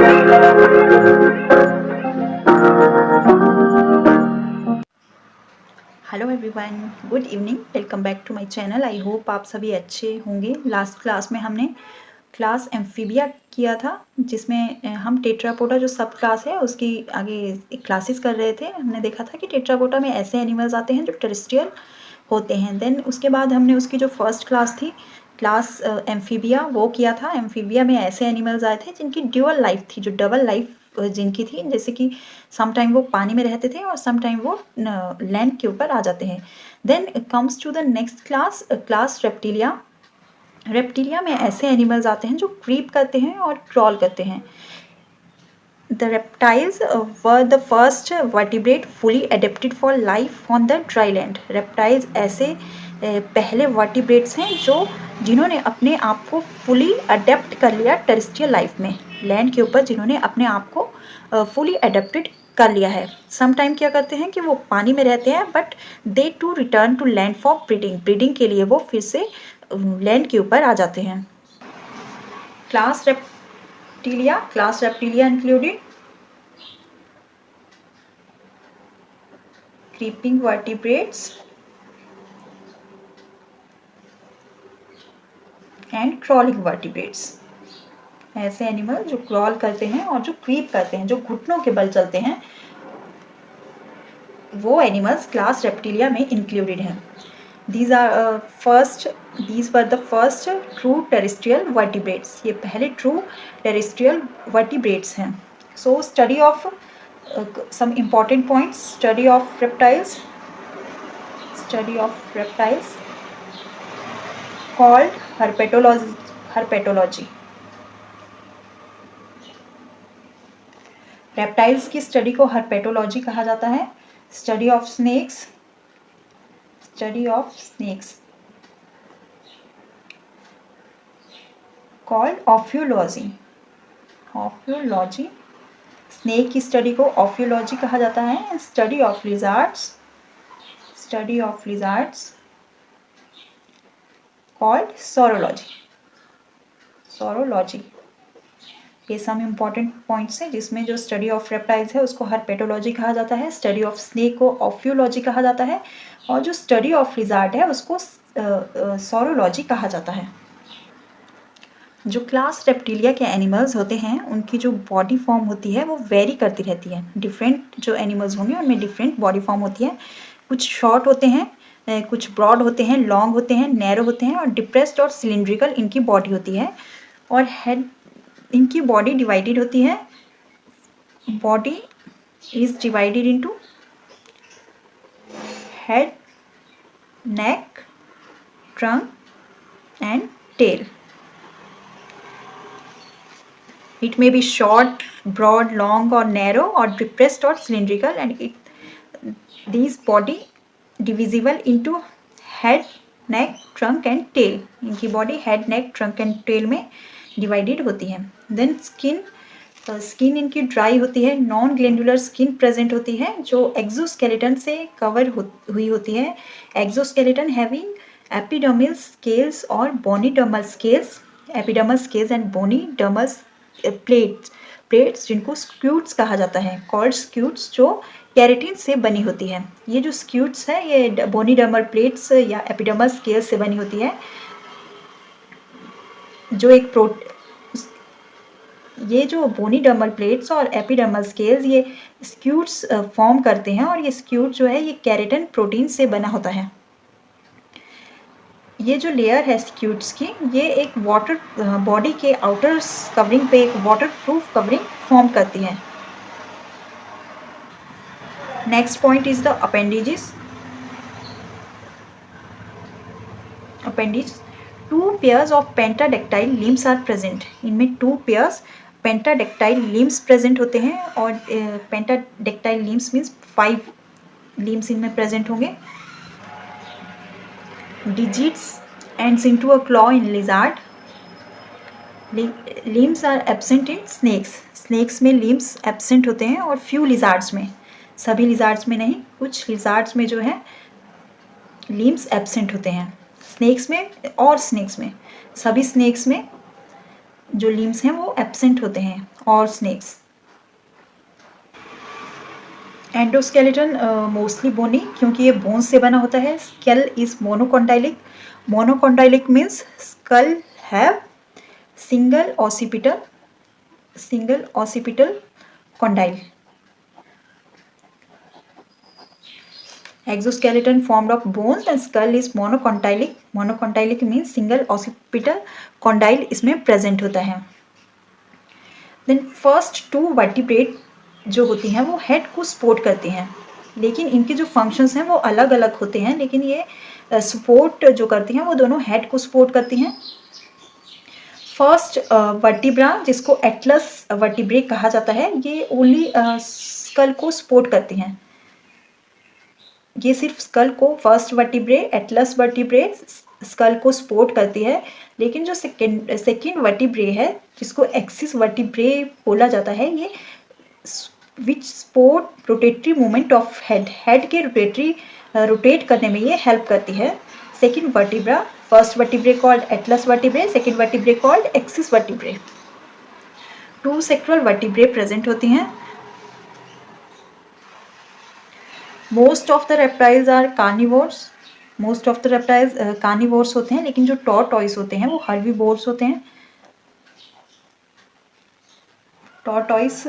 Hello everyone, good evening, welcome back to my channel. I hope आप सभी अच्छे होंगे। लास्ट क्लास में हमने क्लास एम्फीबिया किया था, जिसमें हम टेट्रापोडा जो सब क्लास है उसकी आगे क्लासेस कर रहे थे। हमने देखा था कि टेट्रापोडा में ऐसे एनिमल्स आते हैं जो टेरेस्ट्रियल होते हैं। देन उसके बाद हमने उसकी जो फर्स्ट क्लास थी, क्लास एम्फीबिया, वो किया था। एम्फीबिया में ऐसे एनिमल्स आए थे जिनकी ड्यूअल लाइफ थी, जो डबल लाइफ जिनकी थी, जैसे कि सम टाइम वो पानी में रहते थे और सम टाइम वो लैंड के ऊपर आ जाते हैं। Then comes to the next class, class reptilia. Reptilia में ऐसे एनिमल्स आते हैं जो क्रीप करते हैं और क्रॉल करते हैं। The reptiles were the first vertebrate fully adapted for life on the dry land. Reptiles ऐसे पहले वर्टिब्रेट्स हैं जिन्होंने अपने आप को फुली अडेप्ट कर लिया टेरेस्ट्रियल लाइफ में, लैंड के ऊपर जिन्होंने अपने आप को फुली अडेप्टेड कर लिया है। सम टाइम क्या करते हैं कि वो पानी में रहते हैं, but they to return to land for breeding. Breeding के लिए वो फिर से लैंड के ऊपर आ जाते हैं। Class reptilia included creeping vertebrates and crawling vertebrates। ऐसे एनिमल जो क्रॉल करते हैं और जो क्रीप करते हैं, जो घुटनों के बल चलते हैं, वो एनिमल्स क्लास रेप्टिलिया में इंक्लूडेड हैं। These were the first true terrestrial vertebrates। ये पहले ट्रू टेरेस्ट्रियल वर्टिब्रेट्स हैं। So study of some important points. Study of reptiles called herpetology। Reptiles की स्टडी को हर्पेटोलॉजी कहा जाता है। Study of snakes called ophiology. Snake की स्टडी को ऑफ्यूलॉजी कहा जाता है। Study of lizards called saurology. ये सम इम्पॉर्टेंट पॉइंट्स हैं, जिसमें जो स्टडी ऑफ रेप्टाइल्स है उसको हर्पेटोलॉजी कहा जाता है, स्टडी ऑफ स्नेक को ऑफ्यूलॉजी कहा जाता है, और जो स्टडी ऑफ लिजार्ड है उसको सोरोलॉजी कहा जाता है। जो क्लास रेप्टिलिया के एनिमल्स होते हैं उनकी जो बॉडी फॉर्म होती है वो वेरी करती रहती है। डिफरेंट जो एनिमल्स होंगे उनमें डिफरेंट बॉडी फॉर्म होती है। कुछ शॉर्ट होते हैं, कुछ ब्रॉड होते हैं, लॉन्ग होते हैं, नैरो होते हैं, और डिप्रेस्ड और सिलिंड्रिकल इनकी बॉडी होती है। और हेड, इनकी बॉडी डिवाइडेड होती है। Body is divided into head, neck, trunk and tail. It may be short, broad, long or narrow, or depressed or cylindrical, and these body divisible into head, neck, trunk and tail। इनकी body head, neck, trunk and tail में divided होती है। Then skin इनकी dry होती है। Non glandular skin present होती है जो एक्सोस्केलेटन से कवर हुई होती है। एक्सोस्केलेटन हैविंग एपिडर्मल स्केल्स और bony dermal scales. Epidermal scales and bony dermal plates जिनको स्क्यूट्स कहा जाता है, कॉल्ड स्क्यूट्स, जो कैरेटिन से बनी होती है। ये जो स्क्यूट्स है ये बोनी डर्मल प्लेट्स या एपिडर्मल स्केल से बनी होती है, जो ये जो बोनी डर्मल प्लेट्स और एपिडर्मल स्केल्स ये स्क्यूट्स फॉर्म करते हैं, और ये स्क्यूट जो है ये कैरेटिन प्रोटीन से बना होता है। ये जो लेयर है स्क्यूट्स की, ये एक वाटर बॉडी के आउटर कवरिंग पे एक वाटर प्रूफ कवरिंग फॉर्म करती है। Next point is the appendages. Two pairs of pentadactyl limbs are present. इनमें 2 पेयर्स पेंटाडेक्टाइल लिम्स प्रेजेंट होते हैं, और पेंटाडेक्टाइल लिम्स मीन्स 5 लिम्स इनमें प्रेजेंट होंगे। Digits ends into a claw in lizard. Limbs are absent in snakes। Snakes में limbs absent होते हैं, और few lizards में, सभी lizards में नहीं, कुछ lizards में जो है limbs absent होते हैं। snakes में, सभी snakes में जो लिम्स हैं वो एब्सेंट होते हैं all snakes. Endoskeleton mostly bony, क्योंकि ये बोन्स से बना होता है। Skull is monocondylic. Monocondylic means skull have single occipital condyle. Exoskeleton formed of bones and skull is monocondylic. Monocondylic means single occipital condyle इसमें present होता है। Then first two vertebrate जो होती हैं वो head को support करती हैं, लेकिन इनके जो functions हैं वो अलग अलग होते हैं, लेकिन ये support जो करती हैं वो दोनों head को support करती हैं। फर्स्ट वर्टिब्रा जिसको एटलस वर्टिब्रे कहा जाता है, ये ओनली स्कल को सपोर्ट करती हैं। ये सिर्फ स्कल को, first vertebrae atlas vertebrae skull को सपोर्ट करती है, लेकिन जो सेकेंड वर्टिब्रे है जिसको एक्सिस वर्टिब्रे बोला जाता है, ये which support rotatory movement of head के रोटेट करने में ये हेल्प करती है। Second vertebra, first vertebrae called atlas vertebrae, second vertebrae called axis vertebrae. Two sacral vertebrae present होती हैं। Most of the reptiles are carnivores. Most of the reptiles carnivores होते हैं, लेकिन जो टॉर्टॉइस होते हैं वो हर्बीवोर्स होते हैं। टॉर्टॉइस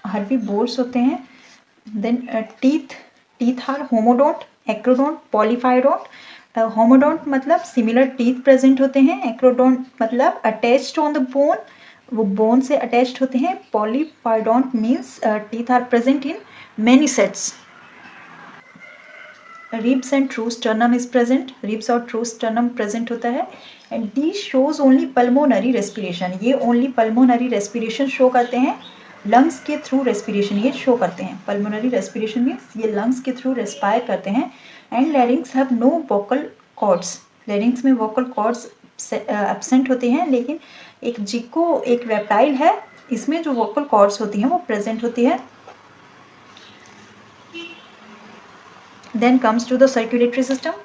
हर्बीवोर्स होते हैं। Then teeth are homodont, acrodont, polyphyodont. Homodont मतलब सिमिलर टीथ प्रेजेंट होते हैं, एक्रोडोंट मतलब अटैच्ड ऑन द बोन, वो बोन से अटैच्ड होते हैं। Polyphyodont means teeth are present in many sets. Ribs and true sternum is present, ribs और true sternum present होता है। And the shows only pulmonary respiration, ये only pulmonary respiration show करते हैं, लंग्स के थ्रू रेस्पिरेशन ये show करते हैं। पल्मोनरी रेस्पिरेशन मीन्स ये लंग्स के थ्रू रेस्पायर करते हैं। And larynx have no vocal cords, larynx में वोकल कॉर्ड्स एब्सेंट होते हैं, लेकिन एक जिको एक रेप्टाइल है इसमें जो वोकल कॉर्ड्स होती हैं वो प्रेजेंट होती है। Then comes to the circulatory system.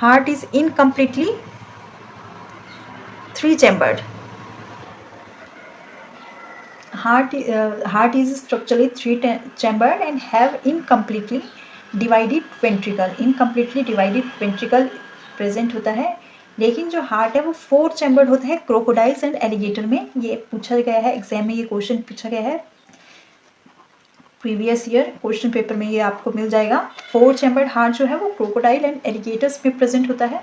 Heart is incompletely three-chambered. Heart is structurally three-chambered and have incompletely divided ventricle. Incompletely divided ventricle present होता है, लेकिन जो हार्ट है वो फोर चैम्बर्ड होता है क्रोकोडाइल्स एंड एलिगेटर में। ये पूछा गया है एग्जाम में, ये क्वेश्चन पूछा गया है प्रीवियस ईयर क्वेश्चन पेपर में, ये आपको मिल जाएगा। फोर चैम्बर्ड हार्ट जो है वो क्रोकोडाइल एंड एलिगेटर्स में प्रेजेंट होता है।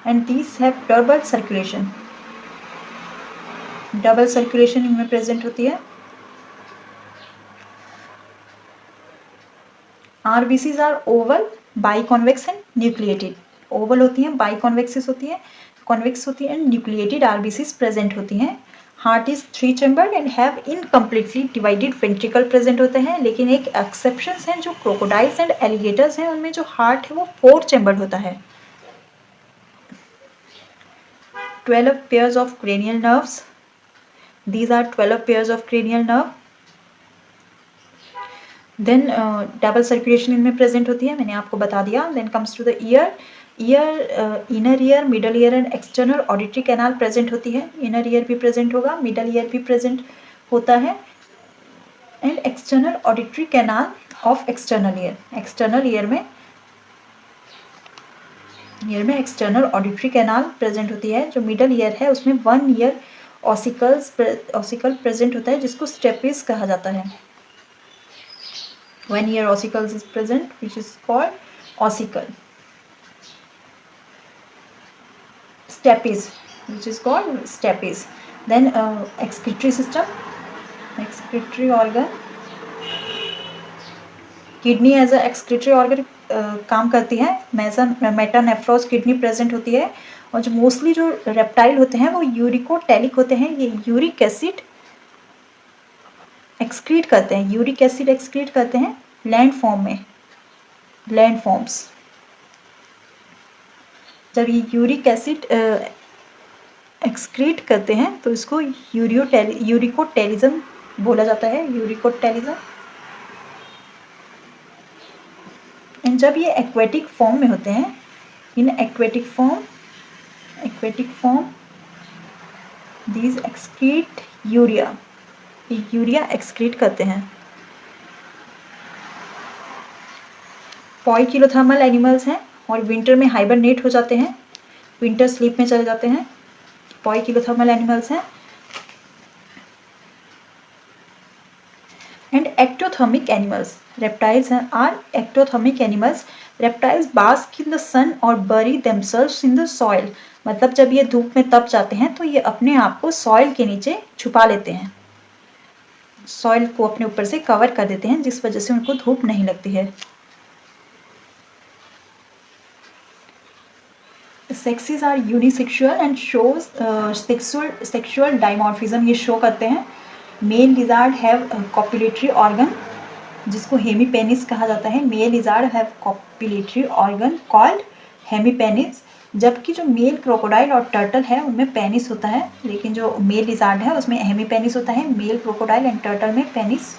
And these have double circulation, double circulation इनमें प्रेजेंट होती है। RBCs are oval, biconvex and nucleated. Oval होती हैं, बाइकॉन्वेक्सिस होती है, कॉन्वेक्स होती है, एंड न्यूक्लिएटेड आरबीसीज प्रेजेंट होती हैं। Heart is three chambered and have incompletely divided ventricle present होते हैं, लेकिन एक एक्सेप्शंस हैं जो क्रोकोडाइल्स एंड एलिगेटर्स हैं, उनमें जो हार्ट है वो फोर चैम्बर्ड होता है। 12 pairs of cranial nerves, these are 12 pairs of cranial nerve. Then double circulation इनमें प्रेजेंट होती है, मैंने आपको बता दिया। Then comes to the ear. Inner ear, middle ear and external auditory canal present होती है। इनर ईयर भी प्रेजेंट होगा, मिडल ईयर भी प्रेजेंट होता है, and external auditory canal of external ear. External ear में एक्सटर्नल ऑडिटरी कैनाल प्रेजेंट होती है। जो मिडल ईयर है उसमें वन ईयर ऑसिकल प्रेजेंट होता है, जिसको स्टेपिस कहा जाता है। One ear ossicles is present which is called ossicle. Stapes, which is called stapes. Then excretory system, excretory organ. Kidney as a excretory organ काम करती है। मेटानेफ्रॉस किडनी प्रेजेंट होती है। और जो मोस्टली जो रेप्टाइल होते हैं वो यूरिकोटैलिक होते हैं, ये यूरिक एसिड एक्सक्रीट करते हैं, यूरिक एसिड एक्सक्रीट करते हैं लैंड फॉर्म में, लैंड फॉर्म्स। जब ये यूरिक एसिड एक्सक्रीट करते हैं तो इसको यूरिकोटेलिज्म बोला जाता है, यूरिकोटेलिज्म। एंड जब ये एक्वेटिक फॉर्म में होते हैं, in aquatic form these excrete urea, urea excrete करते हैं। पॉइकिलोथर्मल एनिमल्स हैं और विंटर में हाइबरनेट हो जाते हैं, विंटर स्लीप में चले जाते हैं। पॉइकिलोथर्मल एनिमल्स हैं। एंड एक्टोथर्मिक एनिमल्स, रेप्टाइल्स हैं, are ectothermic animals. Reptiles bask in the sun और bury themselves in the soil, मतलब जब ये धूप में तप जाते हैं तो ये अपने आप को सॉइल के नीचे छुपा लेते हैं, सॉइल को अपने ऊपर से कवर कर देते हैं, जिस वजह से उनको धूप नहीं लगती है। Sexes are unisexual and shows sexual dimorphism, ये शो करते हैं। Male lizard have copulatory organ, जिसको हेमीपेनिस कहा जाता है। Male lizard have copulatory organ called hemipenis, जबकि जो मेल क्रोकोडाइल और टर्टल है उनमें पेनिस होता है, लेकिन जो मेल लिजार्ड है उसमें हेमीपेनिस होता है। मेल क्रोकोडाइल एंड टर्टल में penis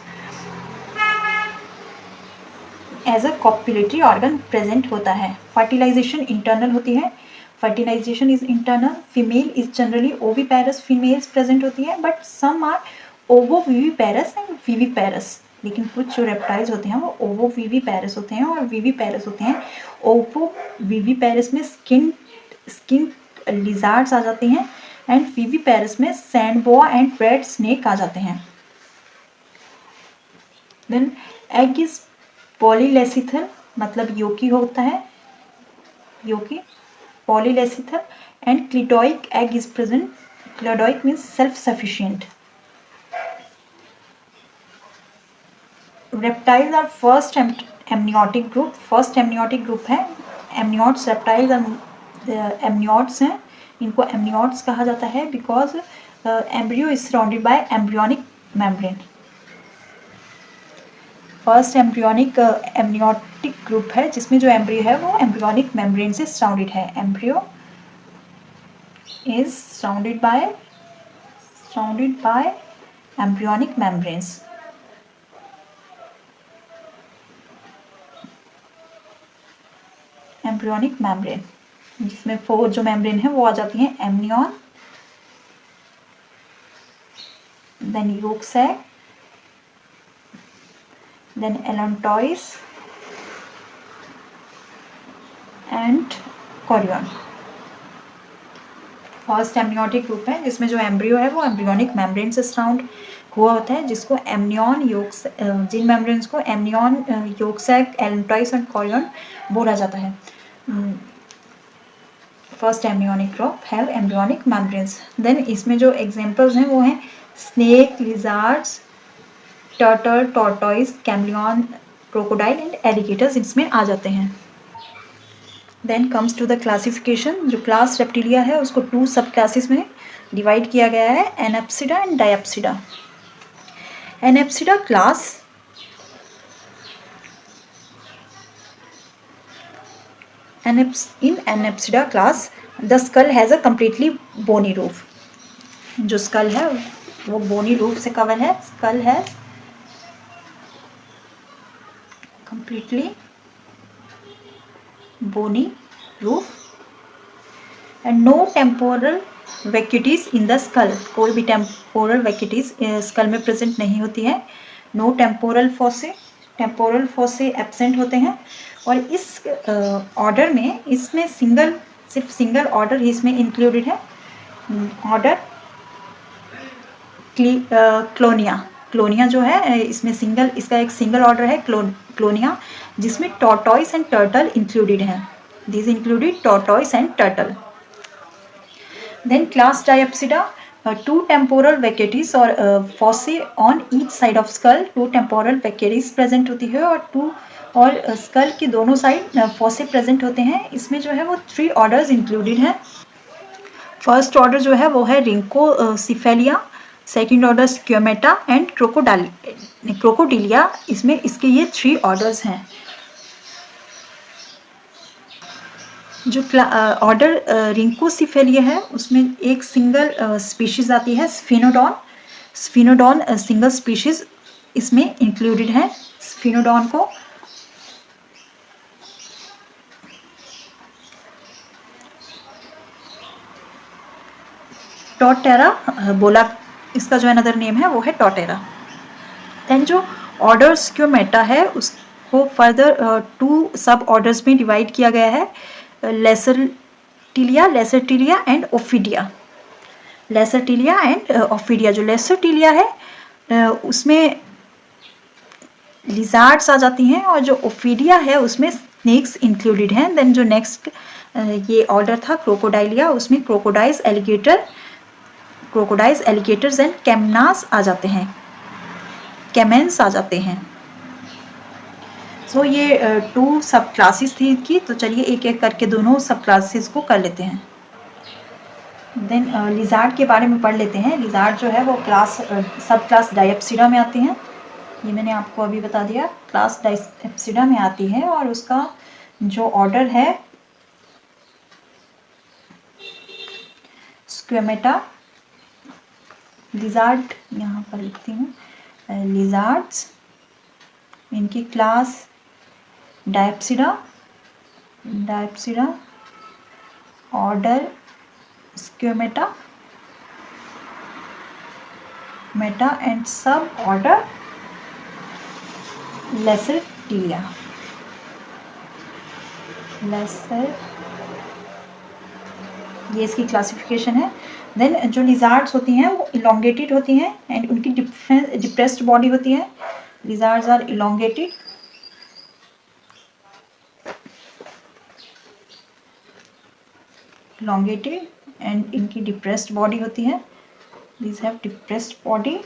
as a copulatory organ present होता है। फर्टिलाइजेशन इंटरनल होती है, fertilization is internal. Female is generally oviparous females present होती है, but some are ovoviviparous and viviparous, लेकिन कुछ जो रेप्टाइल्स होते हैं वो ओवोविविपेरस होते हैं और विविपेरस होते हैं। ओवोविविपेरस में स्किन लिजार्ड्स आ जाते हैं एंड विविपेरस में sand boa and red snake आ जाते हैं। देन एग इज पॉलीलेसिथल, मतलब योकी होता है, yolky polylecithal. And cleidoic egg is present, cleidoic means self sufficient. Reptiles are first amniotic group, first amniotic group है। एमनियोट्स, रेप्टाइल्स एमनियोट्स हैं, इनको amniotes कहा जाता है because embryo is surrounded by embryonic membrane. First embryonic amniotic group है जिसमें जो embryo है वो एम्ब्रियोनिक मेम्ब्रेन से सराउंडेड है। Embryo is surrounded by embryonic membranes. Embryonic membrane, जिसमें 4 जो मेम्ब्रेन है वो आ जाती हैं, amnion, then yolk sac, then allantois and chorion. First amniotic group है जिसमें जो एम्ब्रियो है वो एम्ब्रियोनिक मेम्ब्रेन से सराउंड हुआ होता है, जिसको एमनियन योक, जिन मेम्ब्रेन्स को amnion, yolk sac, allantois and chorion बोला जाता है। First embryonic group have embryonic membranes. Then इसमें जो एग्जांपल्स हैं वो हैं snake, lizards, turtle, tortoise, chameleon, crocodile and alligators इसमें आ जाते हैं। Then comes to the classification. जो क्लास रेप्टिलिया है उसको 2 सब क्लासेस में डिवाइड किया गया है, Anapsida and Diapsida. Anapsida class in Anapsida class the skull has a completely bony roof, जो स्कल है वो बोनी रूफ से कवर है। स्कल है completely bony roof and no temporal vacuities in the skull, कोई भी temporal vacuities स्कल में present नहीं होती है। no temporal fossa, टेम्पोरल फोसे एब्सेंट होते हैं। और इस ऑर्डर में इसमें सिर्फ सिंगल ऑर्डर ही इसमें इंक्लूडेड है, ऑर्डर क्लोनिया। क्लोनिया जो है इसमें इसका एक सिंगल ऑर्डर है क्लोनिया, जिसमें टॉर्टॉइस एंड टर्टल इंक्लूडेड हैं। This included tortoise and turtle. Then class Diapsida, 2 temporal vacuities और fossa on each side of skull, 2 temporal vacuities present होती है और स्कल के दोनों साइड fossa प्रेजेंट होते हैं। इसमें जो है वो 3 ऑर्डर्स इंक्लूडेड हैं। फर्स्ट ऑर्डर जो है वो है रिंकोसिफेलिया, सेकेंड ऑर्डर स्क्योमेटा एंड क्रोकोडिलिया। इसमें इसके ये 3 ऑर्डर्स हैं। जो ऑर्डर रिंकोसिफेलिया है उसमें एक सिंगल स्पीशीज आती है, स्फिनोडॉन। स्फिनोडॉन सिंगल स्पीशीज इसमें इंक्लूडेड है। स्फिनोडॉन को टॉटेरा बोला, इसका जो अनदर नेम है वो है टॉटेरा। देन जो ऑर्डर स्क्योमेटा है उसको फर्दर 2 सब ऑर्डर्स में डिवाइड किया गया है, Lacertilia and Ophidia. Lacertilia and Ophidia. जो लेसरटिलिया है उसमें लिजार्ड्स आ जाती हैं और जो ओफिडिया है उसमें स्नेक्स इंक्लूडेड हैं। देन जो नेक्स्ट ये ऑर्डर था क्रोकोडाइलिया, उसमें क्रोकोडाइल्स, एलिगेटर्स एंड कैमनास आ जाते हैं, कैमेंस आ जाते हैं। सो ये 2 सब क्लासेस थी इनकी। तो चलिए एक एक करके दोनों सब क्लासेस को कर लेते हैं। देन लिजार्ड के बारे में पढ़ लेते हैं। लिजार्ड जो है वो सब क्लास डायप्सिडा में आती हैं। ये मैंने आपको अभी बता दिया, क्लास डायप्सिडा में आती है और उसका जो ऑर्डर है स्क्वेमेटा। लिजार्ड यहाँ पर लिखती हूँ, लिजार्ड्स, इनकी क्लास डायप्सिडा, ऑर्डर स्क्वेमेटा, मेटा एंड सब ऑर्डर लेसरटिलिया। ये इसकी क्लासिफिकेशन है। देन जो लिजार्ड्स होती हैं वो इलोंगेटेड होती हैं एंड उनकी डिप्रेस्ड बॉडी होती है। लिजार्ड्स आर इलोंगेटेड एंड इनकी डिप्रेस्ड बॉडी होती है। These have depressed body.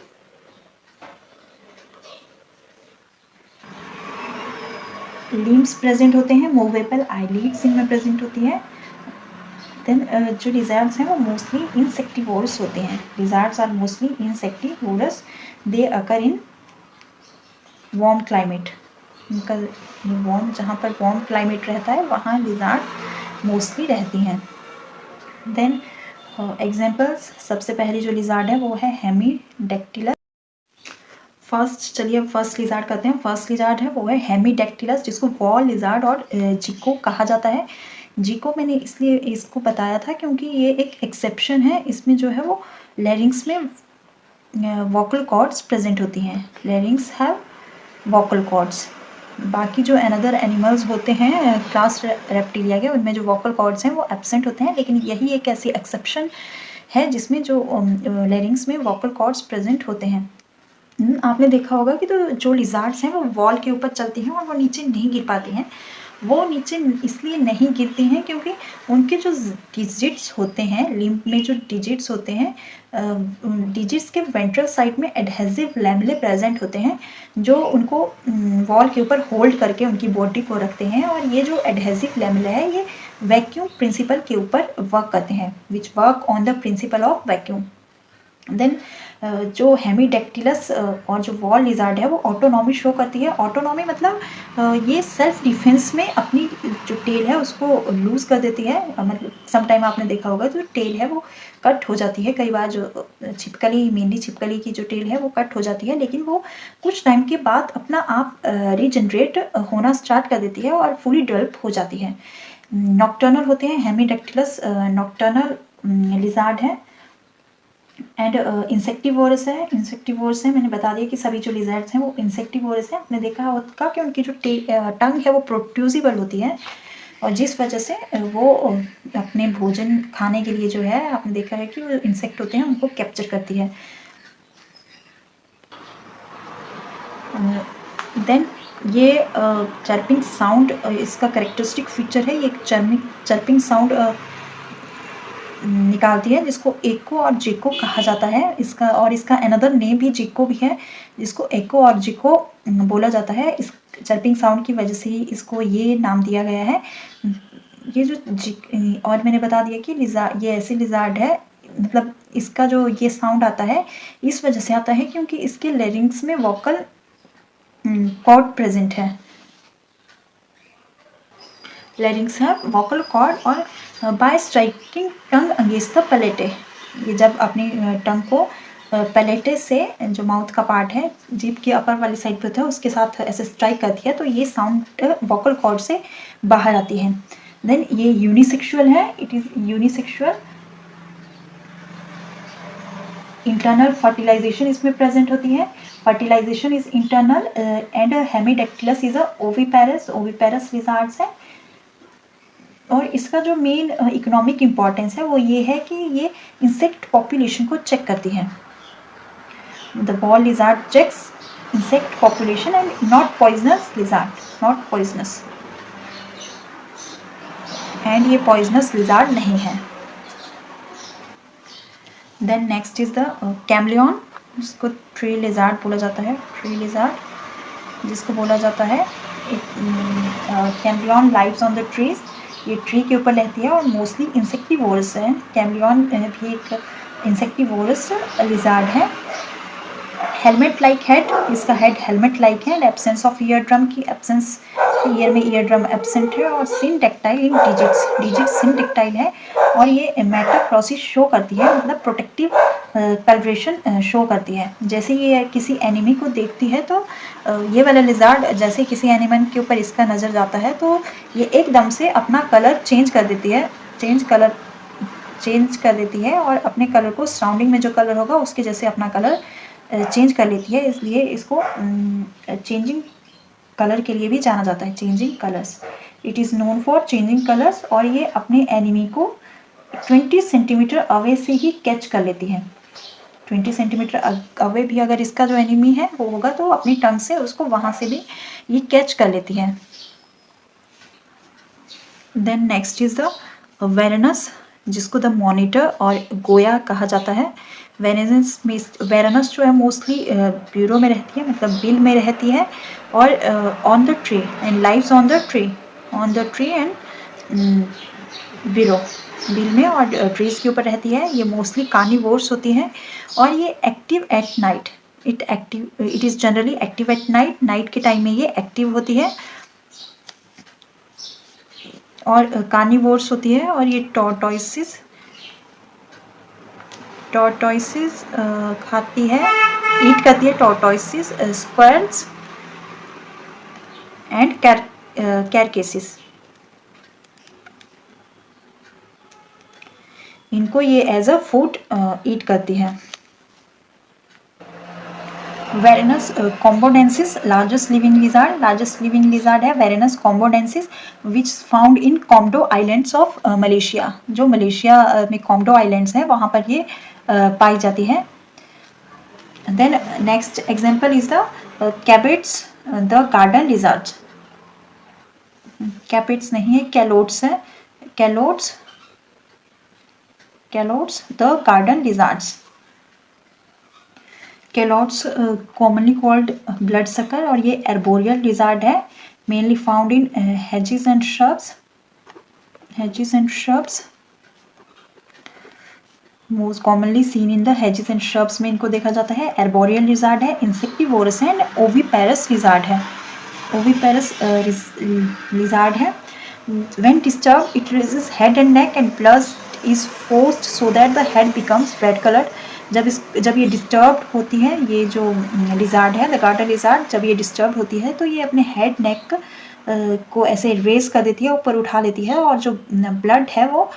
Limbs present होते हैं, मूवेबल आईलिड्स इनमें प्रेजेंट होती है। देन जो लिजार्ड्स हैं वो मोस्टली इंसेक्टिवोरस होते हैं। Lizards are mostly insectivorous. They occur in warm climate. इनका वार्म, जहाँ पर वार्म क्लाइमेट रहता है वहाँ लिजार्ड मोस्टली रहती हैं। देन एग्जाम्पल्स, सबसे पहली जो लिजार्ड है वो है हेमीडेक्टिलस। चलिए फर्स्ट लिजार्ड करते हैं। फर्स्ट लिजार्ड है वो है हेमीडेक्टिलस, जिसको वॉल लिजार्ड और जिको कहा जाता है। जिको मैंने इसलिए इसको बताया था क्योंकि ये एक एक्सेप्शन है। इसमें जो है वो लैरिंग्स में वोकल कॉर्ड्स प्रेजेंट होती हैं। लैरिंग्स हैव वोकल कॉर्ड्स। बाकी जो अनदर एनिमल्स होते हैं क्लास रेप्टिलिया के, उनमें जो वोकल कॉर्ड्स हैं वो एब्सेंट होते हैं, लेकिन यही एक ऐसी एक्सेप्शन है जिसमें जो लैरिंग्स में वोकल कॉर्ड्स प्रेजेंट होते हैं। आपने देखा होगा कि तो जो लिजार्ड्स हैं वो वॉल के ऊपर चलती हैं और वो नीचे नहीं गिर पाती हैं। वो नीचे इसलिए नहीं गिरती हैं क्योंकि उनके जो डिजिट्स होते हैं, लिम्ब में जो डिजिट्स होते हैं, डिजिट्स के वेंट्रल साइड में एडहेसिव लैमेले प्रेजेंट होते हैं जो उनको वॉल के ऊपर होल्ड करके उनकी बॉडी को रखते हैं। और ये जो एडहेसिव लैमेले है ये वैक्यूम प्रिंसिपल के ऊपर वर्क करते हैं, which work on the principle of vacuum. Then जो हेमीडेक्टिलस और जो वॉल लिजार्ड है वो ऑटोनॉमी शो करती है। ऑटोनॉमी मतलब ये सेल्फ डिफेंस में अपनी जो टेल है उसको लूज़ कर देती है। मतलब समटाइम आपने देखा होगा जो टेल है वो कट हो जाती है। कई बार जो छिपकली, मेनली छिपकली की जो टेल है वो कट हो जाती है, लेकिन वो कुछ टाइम के बाद अपना आप रीजनरेट होना स्टार्ट कर देती है और फुली डेवलप हो जाती है। नॉक्टर्नल होते हैं हेमीडेक्टिलस, नॉक्टर्नल लिजार्ड है। एंड इंसेक्टिवोरस है। मैंने बता दिया कि सभी जो लिजर्ड्स हैं वो इंसेक्टिवोरस हैं। आपने देखा होगा कि उनकी जो टंग है वो प्रोट्यूजिबल होती है और जिस वजह से वो अपने भोजन खाने के लिए जो है, आपने देखा है कि वो इंसेक्ट होते हैं उनको कैप्चर करती है। देन ये चर्पिंग साउंड इसका कैरेक्टरिस्टिक फीचर है। ये चर्पिंग साउंड निकालती है जिसको एको और जिको कहा जाता है। इसका अनदर नेम भी जिको भी है, जिसको एको और जिको बोला जाता है। इस चर्पिंग साउंड की वजह से ही इसको ये नाम दिया गया है। ये जो और मैंने बता दिया कि ये ऐसे लिजार्ड है, मतलब इसका जो ये साउंड आता है इस वजह से आता है क्योंकि इसके लेरिंग्स में वोकल कॉर्ड प्रेजेंट है। लेरिंग्स है वोकल कॉर्ड और by striking tongue against the palate, ये जब अपनी टंग को पैलेटे से, जो माउथ का पार्ट है जीभ के अपर वाली साइड पे होता है, उसके साथ ऐसे स्ट्राइक करती है तो ये साउंड वोकल कॉर्ड से बाहर आती है। देन ये यूनिसेक्सुअल है, it is unisexual. Internal fertilization इसमें प्रेजेंट होती है। Fertilization is internal and Hemidactylus is a oviparous lizards है। और इसका जो मेन इकोनॉमिक इम्पोर्टेंस है वो ये है कि ये इंसेक्ट पॉपुलेशन को चेक करती है। The wall lizard checks insect population and not poisonous lizard, not poisonous, and ये पॉइजनस लिजार्ड नहीं है। Then next is the chameleon, जिसको ट्री लिजार्ड बोला जाता है, ट्री लिजार्ड जिसको बोला जाता है। Chameleon lives on the trees, ये ट्री के ऊपर रहती है और मोस्टली इंसेक्टिवोरस है। कैमलियन भी एक इंसेक्टिवोरस लिजार्ड है। हेलमेट लाइक हेड, इसका हेड हेलमेट लाइक है। एब्सेंस ऑफ ईयर ड्रम की एब्सेंस, ईयर में ईयर ड्रम एब्सेंट है। और सिन टेक्टाइल इन डिजिट्स, डिजिट सिन टेक्टाइल है। और ये मेटाप्रोसिस शो करती है, मतलब प्रोटेक्टिव कलरेशन शो करती है। जैसे ये किसी एनिमी को देखती है तो ये वाला लिजार्ड जैसे किसी एनिमल के ऊपर इसका नज़र जाता है तो ये एकदम से अपना कलर चेंज कर देती है, चेंज कर देती है और अपने कलर को सराउंडिंग में जो कलर होगा उसके जैसे अपना कलर चेंज कर लेती है। इसलिए इसको चेंजिंग कलर के लिए भी जाना जाता है, changing colours. It is known for changing colours. और ये अपने एनिमी को 20 सेंटीमीटर अवे से ही कैच कर लेती है। 20 सेंटीमीटर अवे भी अगर इसका जो एनिमी है वो होगा तो अपनी टंग से उसको वहाँ से भी ये कैच कर लेती है। देन नेक्स्ट इज द वेरेनस, जिसको द मॉनिटर और गोया कहा जाता है। वेरेनस जो है मोस्टली ब्यूरो में रहती है, मतलब बिल में रहती है। और on the tree and lives on the tree and bureau, bill में और ट्रीज के ऊपर रहती है। ये मोस्टली कार्निवोर्स होती है और ये active at night, it is generally active at night, night के टाइम में ये एक्टिव होती है और कार्निवोर्स होती है। और ये टॉर्टोइसिस खाती है, ईट करती है टॉर्टोइसिस, स्क्वेरल्स एंड कैरकेसिस। इनको ये एज अ फूड ईट करती है। Varanus komodoensis largest living lizard है Varanus komodoensis, which found in Komodo islands of Malaysia. जो मलेशिया में कॉमडो आइलैंड्स हैं वहाँ पर ये पाई जाती है। Then next example is the cabits the garden lizard. Capits नहीं है, कैलोट्स है, Calotes the garden lizards. Calotes commonly called blood sucker और ये एर्बोरियल लिजार्ड है, mainly found in hedges and shrubs, most commonly seen in the hedges and shrubs में इनको देखा जाता है। एर्बोरियल लिजार्ड है, इंसेक्टिवोरस है एंड ओविपेरस लिजार्ड है, ओविपेरस लिजार्ड है। When disturbed, it raises head and neck and blood is forced so that the head becomes red colored. जब ये डिस्टर्ब होती है, ये जो लिजार्ड है द गार्डन लिजार्ड, जब ये डिस्टर्ब होती है तो ये अपने हेड नेक को ऐसे रेज कर देती है, ऊपर उठा लेती है और जो ब्लड है वो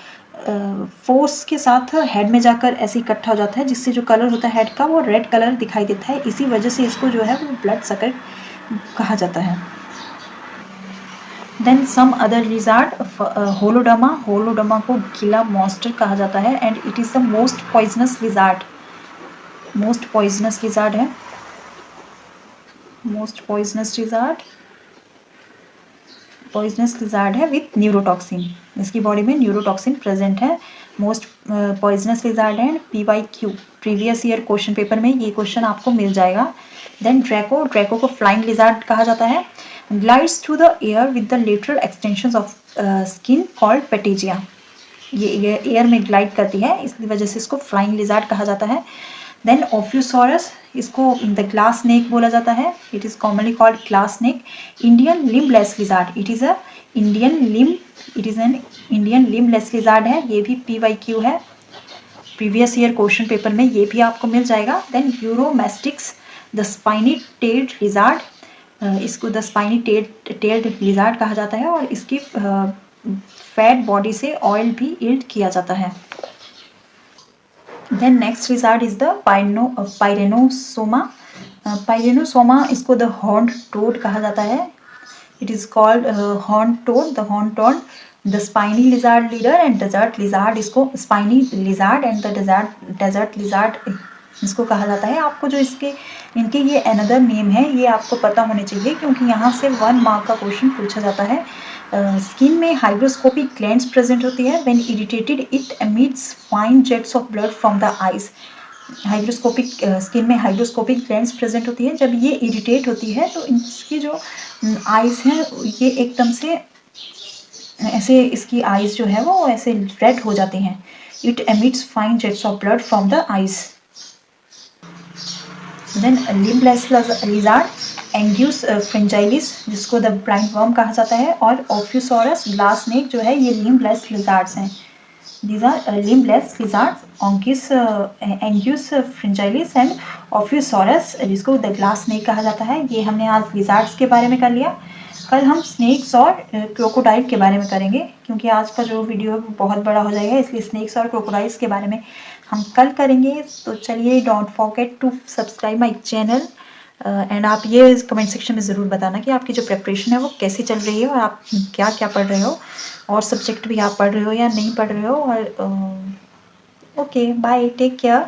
फोर्स के साथ हेड में जाकर ऐसे इकट्ठा हो जाता है, जिससे जो कलर होता है हेड का वो रेड कलर दिखाई देता है। इसी वजह से इसको जो है वो ब्लड सकर कहा जाता है। देन सम अदर लिजार्ड, होलोडमा को गीला मॉन्स्टर कहा जाता है and it is the most poisonous lizard है, मोस्ट पॉइजनस लिजार्ड है विथ न्यूरोटॉक्सिन। इसकी बॉडी में न्यूरोटॉक्सिन प्रेजेंट है। मोस्ट पॉइजनस लिजार्ड है। PYQ previous year question paper में ये क्वेश्चन आपको मिल जाएगा। देन ड्रैको को फ्लाइंग लिजार्ड कहा जाता है। glides through the air with the lateral extensions of skin called patagia, ये एयर में ग्लाइड करती है, इस वजह से इसको फ्लाइंग लिजार्ड कहा जाता है। देन ओफ्यूसोरस, इसको द ग्लास स्नेक बोला जाता है, it is commonly called glass snake. Indian limbless lizard, it is an Indian limbless lizard है, ये भी PYQ है, प्रीवियस ईयर क्वेश्चन पेपर में ये भी आपको मिल जाएगा। Then Uromastix the spiny tailed lizard, इसको द स्पाइनी टेल्ड लिजार्ड कहा जाता है और इसकी फैट बॉडी से ऑयल भी यील्ड किया जाता है। Then next lizard is the Pyrenosoma. Pyrenosoma इसको the horned toad कहा जाता है. It is called horned toad, the horned toad, the spiny lizard leader and desert lizard. इसको spiny lizard and the desert lizard इसको कहा जाता है. आपको जो इनके ये another name है, ये आपको पता होने चाहिए क्योंकि यहाँ से 1 मार्क का क्वेश्चन पूछा जाता है. स्किन में हाइग्रोस्कोपिक ग्लैंड्स प्रेजेंट होती है. When irritated it emits fine jets of blood from the eyes. Hygroscopic skin में हाइग्रोस्कोपिक ग्लैंड्स प्रेजेंट होती है. जब ये इरिटेट होती है तो इसकी जो आइज हैं ये एकदम से ऐसे, इसकी आइज जो है वो ऐसे रेड हो जाते हैं. It emits fine jets of blood from the eyes. Then limbless lizard, Anguis fragilis जिसको द ब्लाइंड वर्म कहा जाता है, और ऑफ्यूसोरस ग्लास स्नेक जो है, ये लिम्बलेस लिजार्ड्स हैं. These are limbless lizards, Anguis fringilis and Ophiusaurus जिसको द ग्लास स्नेक कहा जाता है. ये हमने आज लिजार्ड्स के बारे में कर लिया. कल हम स्नेक्स और क्रोकोडाइल के बारे में करेंगे क्योंकि आज का जो वीडियो है वो बहुत बड़ा हो जाएगा, इसलिए स्नेक्स और क्रोकोडाइल्स के बारे में हम कल करेंगे. तो चलिए, don't forget to subscribe my channel and आप ये कमेंट सेक्शन में ज़रूर बताना कि आपकी जो प्रिपरेशन है वो कैसी चल रही है और आप क्या क्या पढ़ रहे हो और सब्जेक्ट भी आप पढ़ रहे हो या नहीं पढ़ रहे हो. और ओके, बाय, टेक केयर.